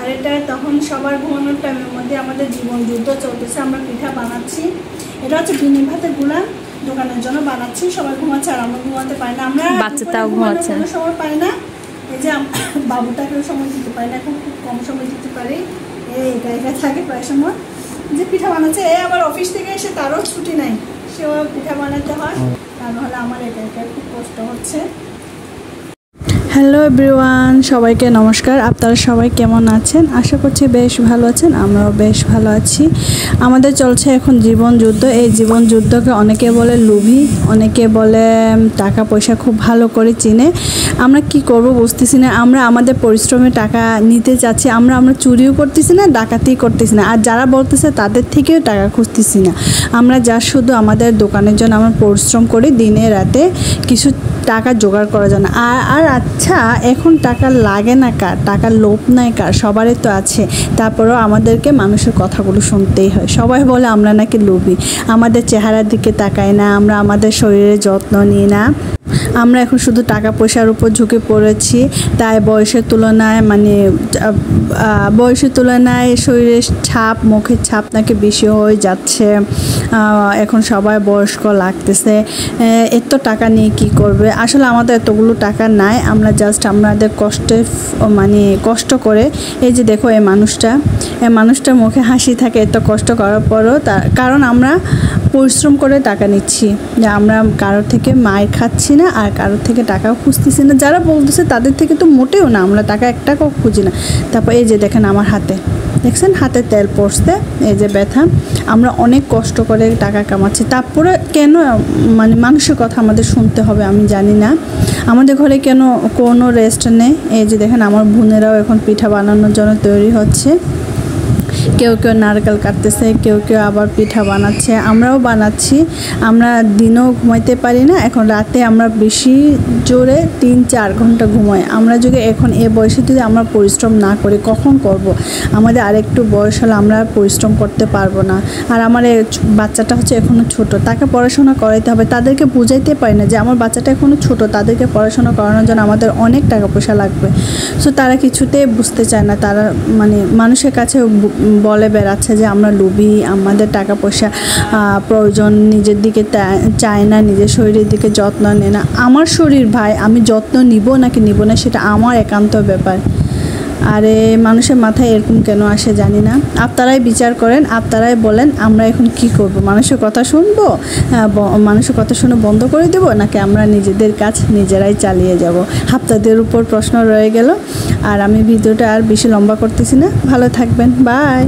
আর এটা তখন সবার ঘুমানোর টাইমের মধ্যে আমাদের জীবন যুদ্ধ চলতেছে। আমরা পিঠা বানাচ্ছি, এটা হচ্ছে বিনি ভাতের গুলা দোকানের জন্য বানাচ্ছি। সবাই ঘুমাচ্ছে আর আমরা ঘুমাতে পারি না, আমরা বাচ্চাটাও ঘুমাচ্ছে, কোনো সময় পাই না। এই যে বাবুটাকেও সময় দিতে পারি না, এখন খুব কম সময় দিতে পারি। একা একা থাকে প্রায় সময়। যে পিঠা বানাচ্ছে, আবার অফিস থেকে এসে তারও ছুটি নাই, সেও পিঠা বানাতে হয়, আর নাহলে আমার একা একা খুব কষ্ট হচ্ছে। হ্যালো এভরিওয়ান, সবাইকে নমস্কার। আপনারা সবাই কেমন আছেন? আশা করছি বেশ ভালো আছেন, আমরাও বেশ ভালো আছি। আমাদের চলছে এখন জীবন যুদ্ধ। এই জীবন যুদ্ধকে অনেকে বলে লোভী, অনেকে বলে টাকা পয়সা খুব ভালো করে চিনে। আমরা কি করব বুঝতেছি না। আমরা আমাদের পরিশ্রমে টাকা নিতে চাচ্ছি, আমরা চুরিও করতেছি না, ডাকাতি করতেছি না, আর যারা বলতেছে তাদের থেকেও টাকা খুঁজতেছি না। আমরা যা শুধু আমাদের দোকানের জন্য আমরা পরিশ্রম করি, দিনে রাতে কিছু টাকা জোগাড় করা যায় না। আর আচ্ছা, এখন টাকা লাগে না কার, টাকার লোভ নাই কার, সবারই তো আছে। তারপরেও আমাদেরকে মানুষের কথাগুলো শুনতেই হয়। সবাই বলে আমরা নাকি লোভী, আমাদের চেহারার দিকে তাকাই না, আমরা আমাদের শরীরের যত্ন নিই না। আমরা এখন শুধু টাকা পয়সার উপর ঝুঁকে পড়েছি, তাই বয়সের তুলনায় শরীরের ছাপ, মুখের ছাপ নাকি বেশি হয়ে যাচ্ছে। এখন সবাই বয়স্ক লাগতেছে। এত টাকা নিয়ে কি করবে? আসলে আমাদের এতগুলো টাকা নাই, আমরা জাস্ট আমাদের কষ্ট করে, এই যে দেখো এই মানুষটার মুখে হাসি থাকে এত কষ্ট করার পরও, কারণ আমরা পরিশ্রম করে টাকা নিচ্ছি, যে আমরা কারোর থেকে মায়ের খাচ্ছি না আর কারোর থেকে টাকাও খুঁজতেছি না। যারা বলতেছে তাদের থেকে তো মোটেও না, আমরা টাকা এক টাকাও খুঁজি না। তারপর এই যে দেখেন আমার হাতে, দেখছেন হাতে তেল পড়ছে, এই যে ব্যথা। আমরা অনেক কষ্ট করে টাকা কামাচ্ছি, তারপরে কেন মানুষের কথা আমাদের শুনতে হবে আমি জানি না। আমাদের ঘরে কেন কোনো রেস্ট নেই। এই যে দেখেন আমার বোনেরাও এখন পিঠা বানানোর জন্য তৈরি হচ্ছে। কেউ কেউ নারকেল কাটতেছে, কেউ কেউ আবার পিঠা বানাচ্ছে, আমরাও বানাচ্ছি। আমরা দিনেও ঘুমাইতে পারি না, এখন রাতে আমরা বেশি জোরে 3-4 ঘন্টা ঘুমাই। আমরা যদি এখন এ বয়সে যদি আমরা পরিশ্রম না করি কখন করব? আমাদের আরেকটু বয়স হলে আমরা পরিশ্রম করতে পারবো না। আর আমার বাচ্চাটা হচ্ছে এখনও ছোট, তাকে পড়াশোনা করাইতে হবে। তাদেরকে বুঝাইতে পারি না যে আমার বাচ্চাটা এখনও ছোট, তাদেরকে পড়াশোনা করানোর জন্য আমাদের অনেক টাকা পয়সা লাগবে। সো তারা কিছুতেই বুঝতে চায় না। তারা মানুষের কাছে বলে বেড়াচ্ছে যে আমরা লোভী, আমাদের টাকা পয়সা প্রয়োজন, নিজের দিকে চায় না, নিজের শরীরের দিকে যত্ন নেয় না। আমার শরীর ভাই, আমি যত্ন নিব নাকি নিব না সেটা আমার একান্ত ব্যাপার। আরে মানুষের মাথায় এরকম কেন আসে জানি না। আপনারাই বিচার করেন, আপনারাই বলেন আমরা এখন কি করব? মানুষের কথা শুনবো, মানুষের কথা শুনে বন্ধ করে দেব, নাকি আমরা নিজেদের কাজ নিজেরাই চালিয়ে যাব? আপনাদের উপর প্রশ্ন রয়ে গেল। আর আমি ভিডিওটা আর বেশি লম্বা করতেছি না, ভালো থাকবেন, বাই।